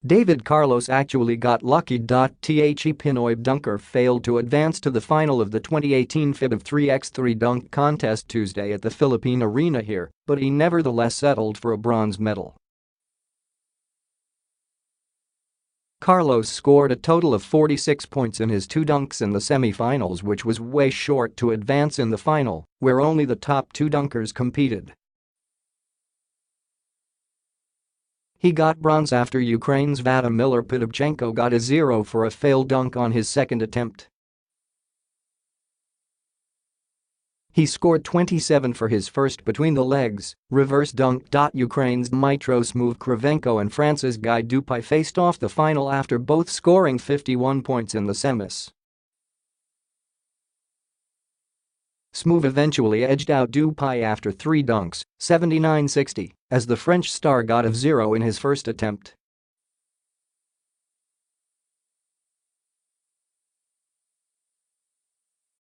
David Carlos actually got lucky. The Pinoy dunker failed to advance to the final of the 2018 FIBA 3x3 dunk contest Tuesday at the Philippine Arena here, but he nevertheless settled for a bronze medal. Carlos scored a total of 46 points in his 2 dunks in the semifinals, which was way short to advance in the final, where only the top 2 dunkers competed. He got bronze after Ukraine's Vadym Piddubchenko got a 0 for a failed dunk on his second attempt. He scored 27 for his first between-the-legs, reverse dunk. Ukraine's Dmytro Smoove Krivenko and France's Dupuy faced off the final after both scoring 51 points in the semis. Smoove eventually edged out Dupuy after 3 dunks, 79-60, as the French star got a 0 in his first attempt.